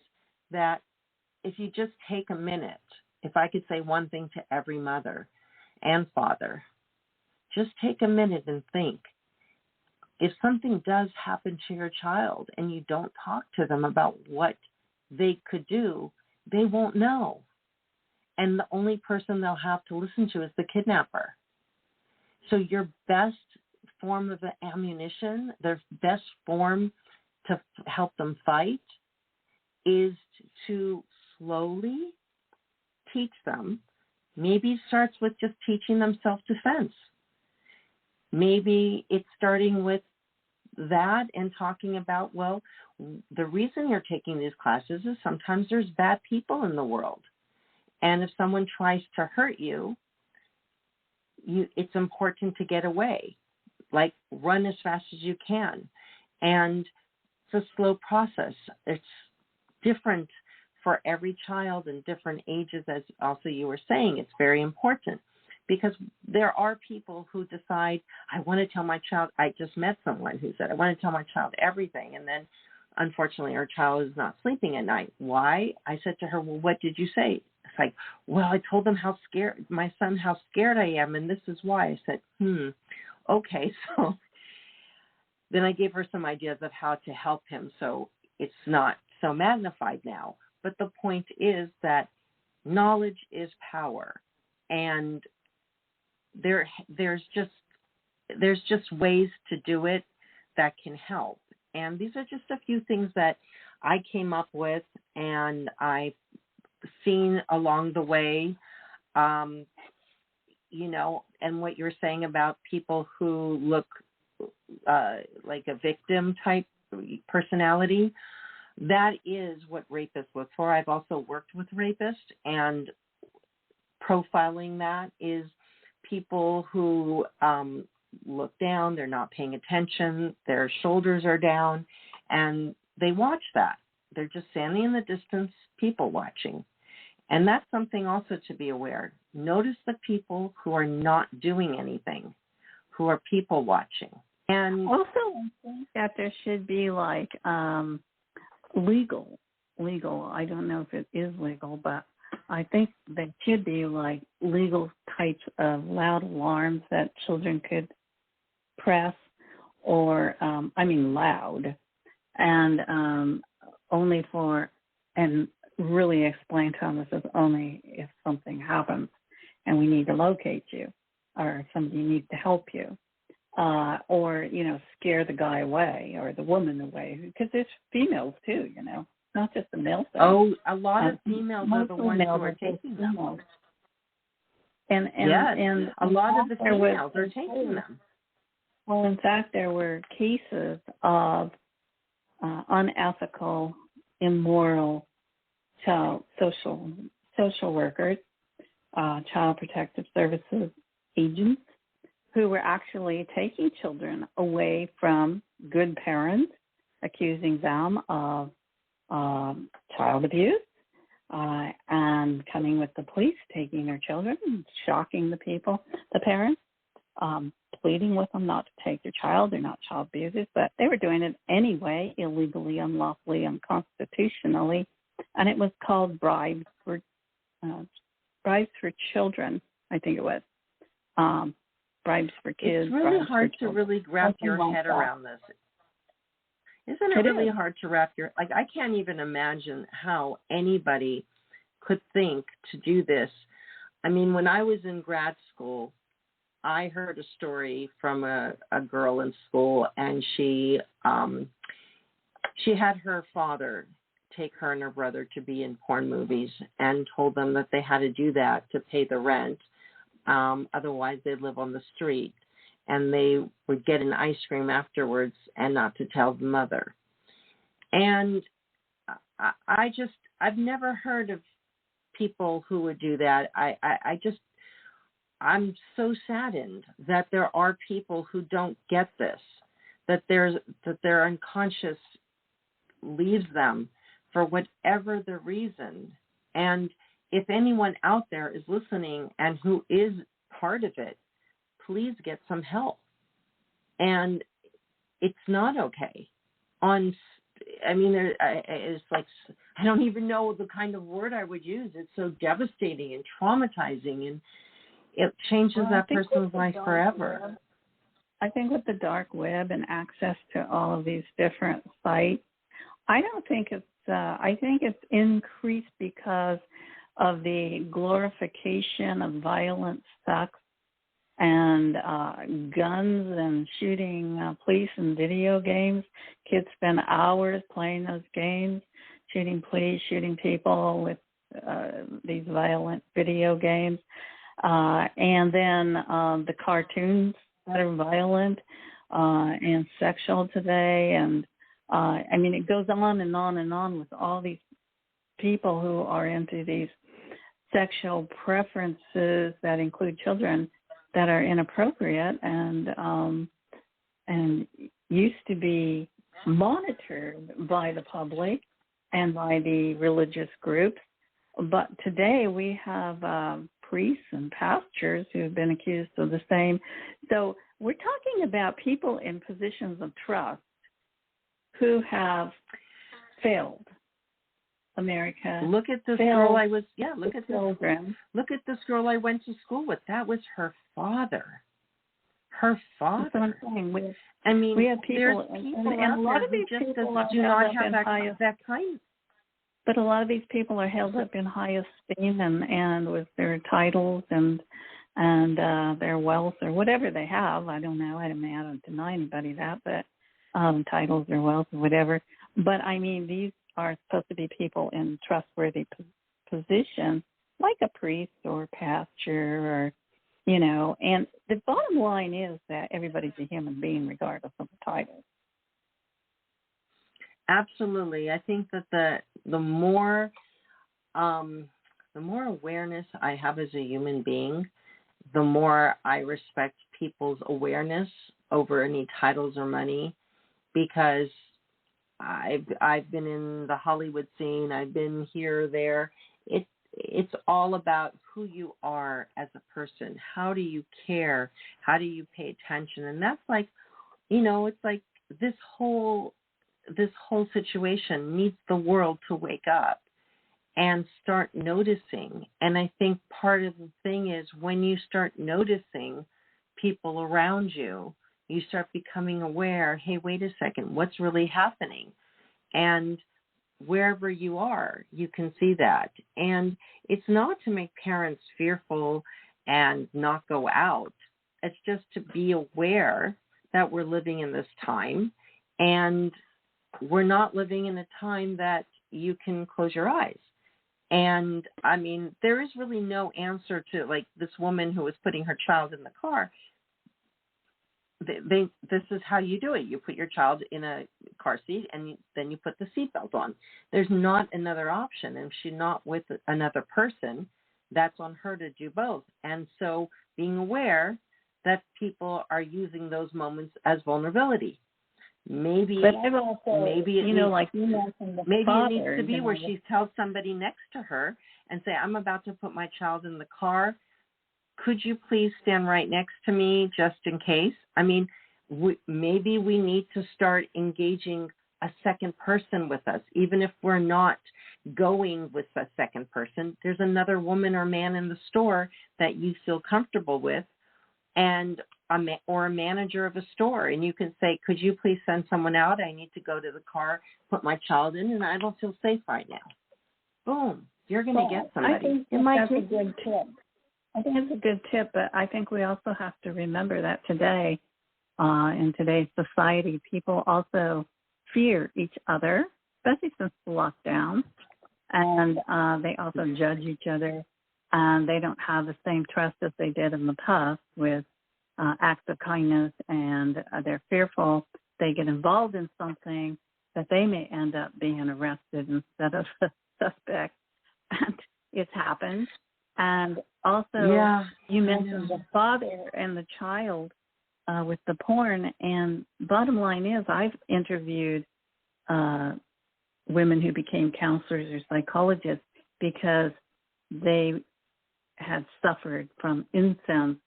that if you just take a minute, if I could say one thing to every mother and father, just take a minute and think. If something does happen to your child and you don't talk to them about what they could do, they won't know. And the only person they'll have to listen to is the kidnapper. So your best form of ammunition, their best form to help them fight is to slowly teach them. Maybe it starts with just teaching them self-defense. Maybe it's starting with that and talking about, well, the reason you're taking these classes is sometimes there's bad people in the world. And if someone tries to hurt you, it's important to get away. Like, run as fast as you can. And it's a slow process. It's different for every child and different ages, as also you were saying. It's very important. Because there are people who decide, I want to tell my child, I just met someone who said, I want to tell my child everything. And then, unfortunately, our child is not sleeping at night. Why? I said to her, well, what did you say? It's like, well, I told them how scared, my son, how scared I am, and this is why. I said, okay. So then I gave her some ideas of how to help him so it's not so magnified now. But the point is that knowledge is power. And there's just ways to do it that can help. And these are just a few things that I came up with and I've seen along the way, and what you're saying about people who look like a victim type personality, that is what rapists look for. I've also worked with rapists, and profiling that is people who look down, they're not paying attention, their shoulders are down, and they watch that. They're just standing in the distance, people watching. And that's something also to be aware. Notice the people who are not doing anything, who are people watching. And also, I think that there should be like legal. I don't know if it is legal, but I think there should be like legal types of loud alarms that children could press, or loud, and only for, and really explain to them this is only if something happens and we need to locate you, or somebody needs to help you, or scare the guy away or the woman away, because there's females too, not just the male thing. Oh, a lot of females are the ones who are taking them. And a lot of the females are taking them. Well, in fact, there were cases of unethical, immoral child social workers, child protective services agents, who were actually taking children away from good parents, accusing them of child abuse, and coming with the police, taking their children, and shocking the parents, pleading with them not to take their child. They're not child abusers, but they were doing it anyway, illegally, unlawfully, unconstitutionally, and it was called Bribes for Children, I think it was. Bribes for Kids. It's really Bribes hard for to really wrap Something your like head that. around this. Isn't it really is. hard to wrap your, like, I can't even imagine how anybody could think to do this. I mean, when I was in grad school, I heard a story from a girl in school, and she had her father take her and her brother to be in porn movies and told them that they had to do that to pay the rent. Otherwise, they'd live on the street, and they would get an ice cream afterwards and not to tell the mother. And I've never heard of people who would do that. I'm so saddened that there are people who don't get this, that their unconscious leaves them for whatever the reason. And if anyone out there is listening and who is part of it, please get some help. And it's not okay. It's like, I don't even know the kind of word I would use. It's so devastating and traumatizing, and it changes that person's life forever. I think with the dark web and access to all of these different sites, I think it's increased because of the glorification of violent sex and guns and shooting police and video games. Kids spend hours playing those games, shooting police, shooting people with these violent video games. And then the cartoons that are violent and sexual today. And it goes on and on and on with all these people who are into these sexual preferences that include children that are inappropriate and used to be monitored by the public and by the religious groups. But today we have priests and pastors who have been accused of the same. So we're talking about people in positions of trust who have failed America. Look at this girl I was. Yeah, look at this girl I went to school with. That was her father. Her father. That's what I'm saying. We have people, and a lot of these people do not have that kind. But a lot of these people are held up in high esteem and with their titles and their wealth or whatever they have. I don't know. I don't deny anybody that, but titles or wealth or whatever. But these are supposed to be people in trustworthy positions, like a priest or pastor, or And the bottom line is that everybody's a human being, regardless of the title. Absolutely. I think that the more awareness I have as a human being, the more I respect people's awareness over any titles or money, because I've been in the Hollywood scene. I've been here or there. It's all about who you are as a person. How do you care? How do you pay attention? And that's like, it's like this whole situation needs the world to wake up and start noticing. And I think part of the thing is when you start noticing people around you, you start becoming aware, hey, wait a second, what's really happening? And wherever you are, you can see that. And it's not to make parents fearful and not go out. It's just to be aware that we're living in this time, and we're not living in a time that you can close your eyes. And there is really no answer to, like, this woman who was putting her child in the car. This is how you do it. You put your child in a car seat, and then you put the seatbelt on. There's not another option. And if she's not with another person, that's on her to do both. And so being aware that people are using those moments as vulnerability. Maybe it needs to be where she tells somebody next to her and say, I'm about to put my child in the car. could you please stand right next to me just in case? I mean, maybe we need to start engaging a second person with us, even if we're not going with a second person. There's another woman or man in the store that you feel comfortable with, and or a manager of a store, and you can say, could you please send someone out? I need to go to the car, put my child in, and I don't feel safe right now. Boom. You're going to get somebody. I think that's a good tip. I think it's a good tip, but I think we also have to remember that today, in today's society, people also fear each other, especially since the lockdown, and they also judge each other, and they don't have the same trust as they did in the past with acts of kindness, and they're fearful they get involved in something that they may end up being arrested instead of a suspect. And it's happened. And also, you mentioned the father and the child with the porn. And bottom line is, I've interviewed women who became counselors or psychologists because they had suffered from incest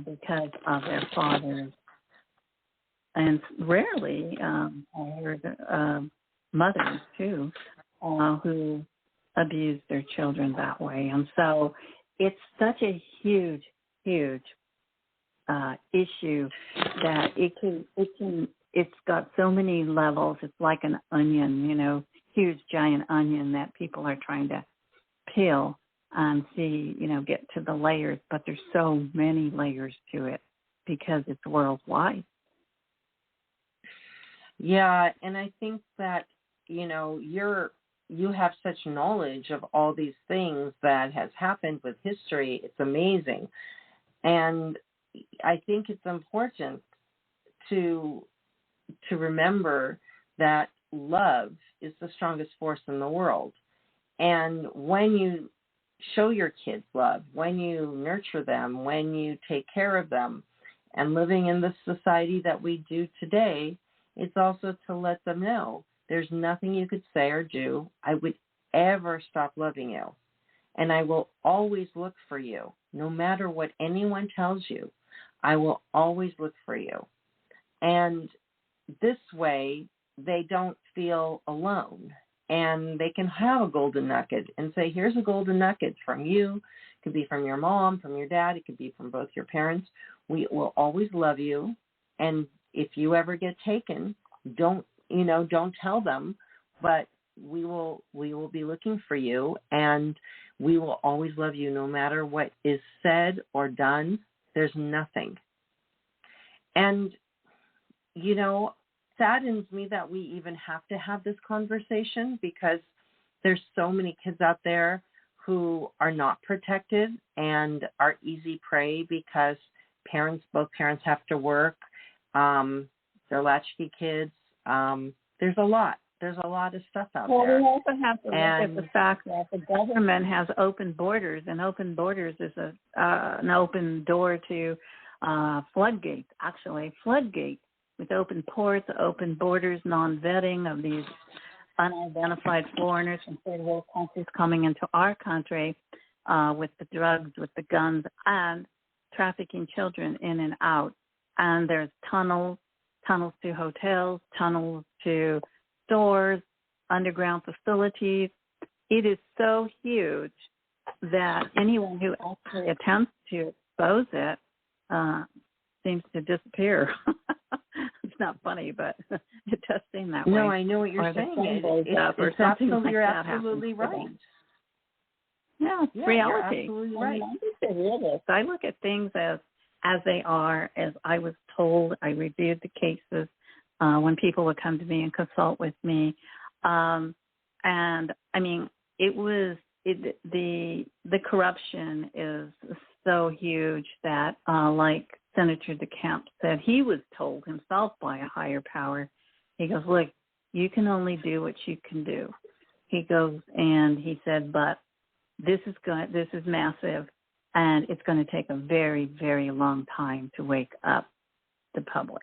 because of their fathers. And rarely, I heard mothers, too, who abuse their children that way. And so it's such a huge, huge issue that it's got so many levels. It's like an onion, huge giant onion that people are trying to peel and see, get to the layers. But there's so many layers to it because it's worldwide. Yeah, and I think that, you have such knowledge of all these things that has happened with history. It's amazing. And I think it's important to remember that love is the strongest force in the world. And when you show your kids love, when you nurture them, when you take care of them, and living in the society that we do today, it's also to let them know there's nothing you could say or do I would ever stop loving you. And I will always look for you. No matter what anyone tells you, I will always look for you. And this way, they don't feel alone. And they can have a golden nugget and say, here's a golden nugget from you. It could be from your mom, from your dad. It could be from both your parents. We will always love you. And if you ever get taken, don't tell them, but we will be looking for you, and we will always love you no matter what is said or done. There's nothing. And, saddens me that we even have to have this conversation because there's so many kids out there who are not protected and are easy prey because both parents have to work. They're latchkey kids. There's a lot of stuff out there. Well, we also have to look at the fact that the government has open borders, and open borders is an open door to floodgates, with open ports, open borders, non-vetting of these unidentified foreigners from third world countries coming into our country with the drugs, with the guns, and trafficking children in and out. And there's tunnels to hotels, tunnels to stores, underground facilities. It is so huge that anyone who actually attempts to expose it seems to disappear. It's not funny, but it does seem that way. No, I know what you're saying. You're absolutely right. Yeah, it's reality. You're absolutely right. I look at things as they are, as I was told. I reviewed the cases when people would come to me and consult with me. And I mean, the corruption is so huge that, like Senator DeCamp said, he was told himself by a higher power. He goes, look, you can only do what you can do. He goes, and he said, but this is massive, and it's going to take a very, very long time to wake up the public.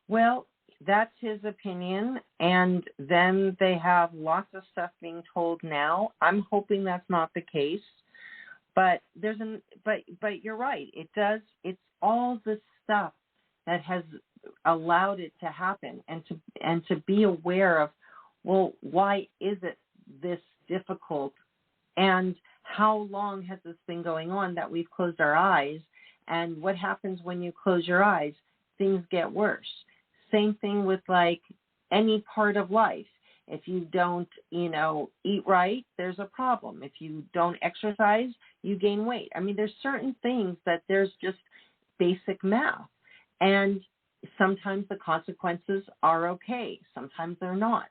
Well, that's his opinion, and then they have lots of stuff being told now. I'm hoping that's not the case, but but you're right. It's all the stuff that has allowed it to happen, and to be aware of, well, why is it this difficult, and how long has this been going on that we've closed our eyes? And what happens when you close your eyes? Things get worse. Same thing with like any part of life. If you don't, eat right, there's a problem. If you don't exercise, you gain weight. I mean, there's certain things that there's just basic math. And sometimes the consequences are okay. Sometimes they're not.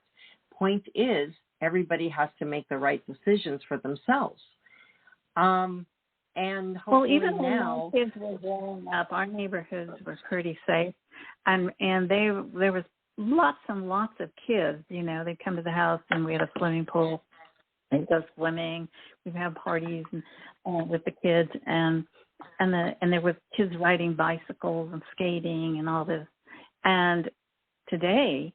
Point is, everybody has to make the right decisions for themselves. And hopefully even now, when kids were growing up, our neighborhoods were pretty safe, and there was lots and lots of kids. They'd come to the house, and we had a swimming pool. They'd go swimming. We'd have parties with the kids, and there was kids riding bicycles and skating and all this. And today,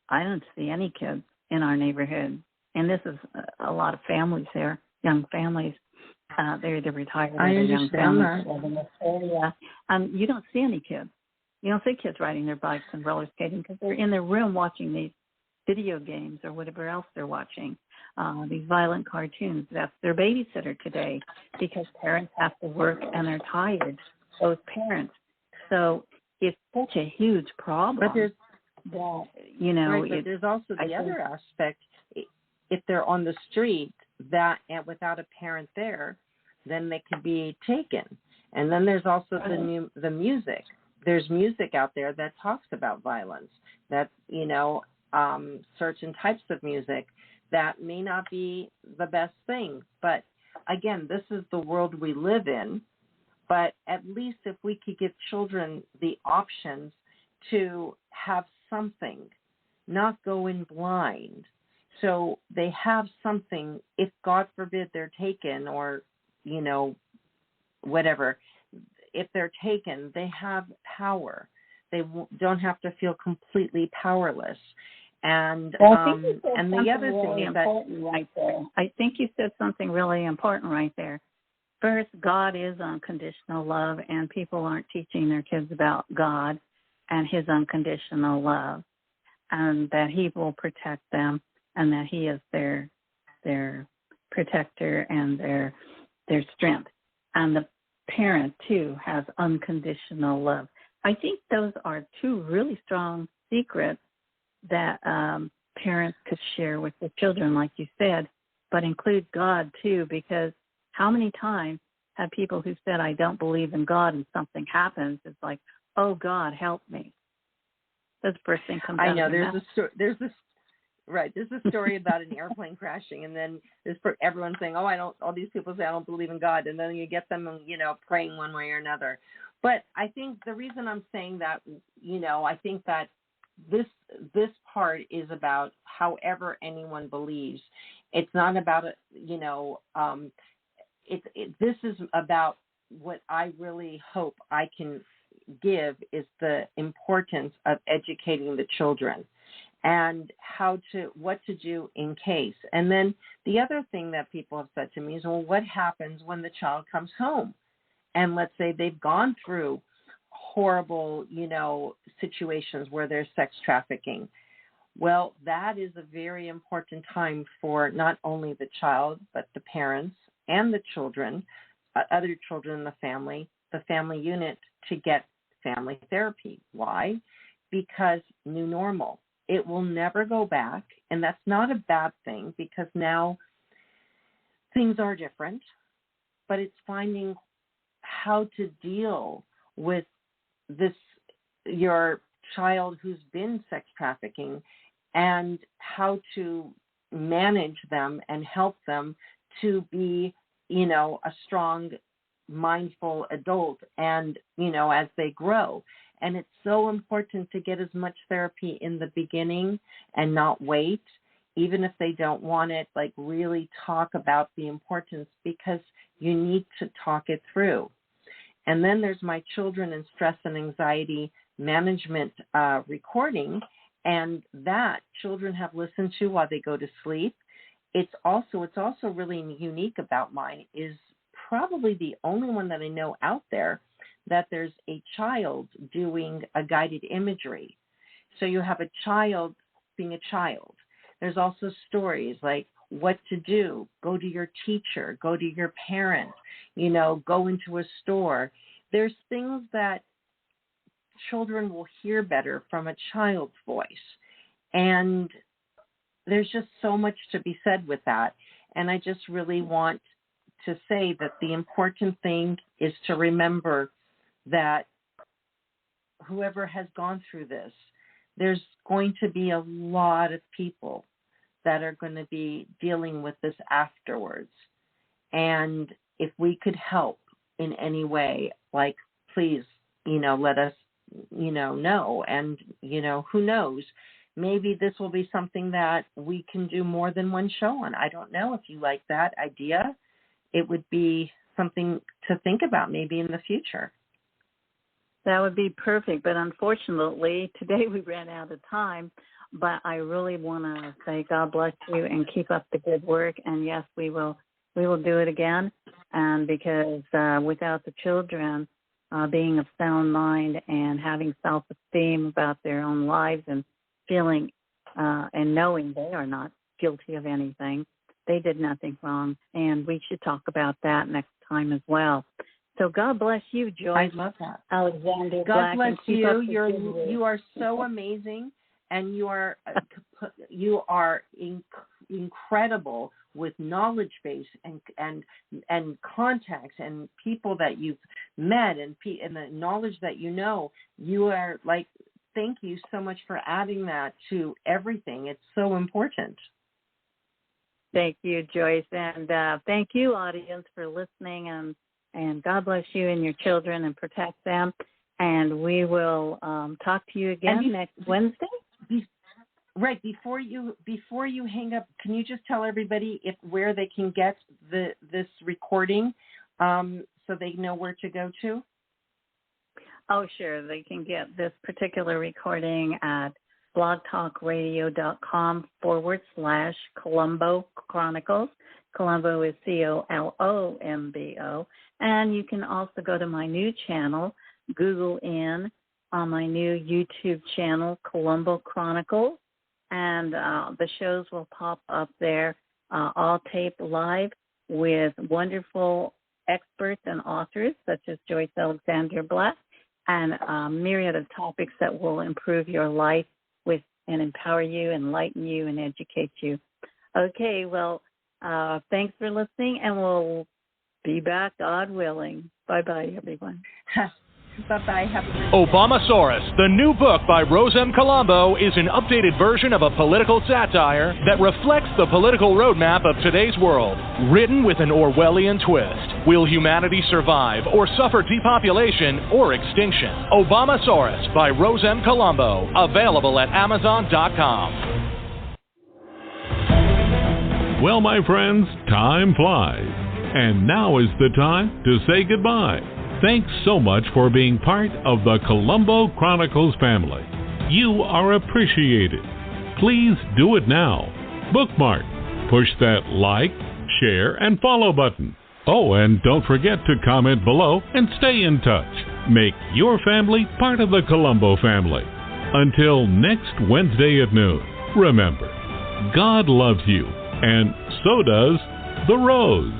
I don't see any kids in our neighborhood, and this is a lot of families there, young families. They're either retired or they're young families in this area. You don't see any kids. You don't see kids riding their bikes and roller skating because they're in their room watching these video games or whatever else they're watching, these violent cartoons. That's their babysitter today because parents have to work and they're tired, those parents. So it's such a huge problem. But there's, but there's also the other aspect. If they're on the street and without a parent there, then they could be taken. And then there's also the music. There's music out there that talks about violence, that, certain types of music that may not be the best thing. But again, this is the world we live in. But at least if we could give children the options to have something, not go in blind. So they have something, if God forbid they're taken or, whatever, if they're taken, they have power. They don't have to feel completely powerless. And the other thing is that right there. I think you said something really important right there. First, God is unconditional love, and people aren't teaching their kids about God and his unconditional love, and that he will protect them, and that he is their protector and their strength. And the parent, too, has unconditional love. I think those are two really strong secrets that parents could share with their children, like you said, but include God, too, because how many times have people who said, I don't believe in God, and something happens, it's like, oh, God, help me. That's the first thing comes out. I know, there's a story about an airplane crashing, and then there's everyone saying, all these people say, I don't believe in God, and then you get them, praying one way or another. But I think the reason I'm saying that, I think that this part is about however anyone believes. It's not about this is about what I really hope I can give is the importance of educating the children and what to do in case. And then the other thing that people have said to me is, well, what happens when the child comes home? And let's say they've gone through horrible, situations where there's sex trafficking. Well, that is a very important time for not only the child, but the parents and the children, other children in the family unit, to get family therapy. Why? Because new normal. It will never go back, and that's not a bad thing because now things are different, but it's finding how to deal with your child who's been sex trafficking and how to manage them and help them to be, a strong, mindful adult and, as they grow. And it's so important to get as much therapy in the beginning and not wait, even if they don't want it, like really talk about the importance because you need to talk it through. And then there's my children in stress and anxiety management recording, and that children have listened to while they go to sleep. It's also really unique about mine is probably the only one that I know out there that there's a child doing a guided imagery. So you have a child being a child. There's also stories like what to do, go to your teacher, go to your parent, go into a store. There's things that children will hear better from a child's voice. And there's just so much to be said with that. And I just really want to say that the important thing is to remember that whoever has gone through this, there's going to be a lot of people that are going to be dealing with this afterwards. And if we could help in any way, like, please, let us, know. And, who knows, maybe this will be something that we can do more than one show on. I don't know if you like that idea. It would be something to think about maybe in the future. That would be perfect. But unfortunately, today we ran out of time. But I really want to say God bless you and keep up the good work. And yes, we will do it again. And because without the children being of sound mind and having self-esteem about their own lives and feeling and knowing they are not guilty of anything, they did nothing wrong. And we should talk about that next time as well. So God bless you, Joyce. I love that. Alexander God Black. bless you. You are so amazing. And you are incredible with knowledge base and contacts and people that you've met and the knowledge that you are like. Thank you so much for adding that to everything. It's so important. Thank you, Joyce, and thank you, audience, for listening. And God bless you and your children and protect them. And we will talk to you again next Wednesday. Right, before you hang up, can you just tell everybody where they can get this recording so they know where to go to? Oh, sure. They can get this particular recording at blogtalkradio.com/Colombo Chronicles. Colombo is Colombo. And you can also go to my new channel, Google in on my new YouTube channel, Colombo Chronicles. And the shows will pop up there, all taped live with wonderful experts and authors such as Joyce Alexander Black, and a myriad of topics that will improve your life and empower you, enlighten you, and educate you. Okay, well, thanks for listening, and we'll be back, God willing. Bye-bye, everyone. Bye-bye. Have a great day. Obamasaurus, the new book by Rose M. Colombo, is an updated version of a political satire that reflects the political roadmap of today's world, written with an Orwellian twist. Will humanity survive or suffer depopulation or extinction? Obamasaurus by Rose M. Colombo, available at Amazon.com. Well, my friends, time flies. And now is the time to say goodbye. Thanks so much for being part of the Colombo Chronicles family. You are appreciated. Please do it now. Bookmark, push that like, share, and follow button. Oh, and don't forget to comment below and stay in touch. Make your family part of the Colombo family. Until next Wednesday at noon, remember, God loves you, and so does the rose.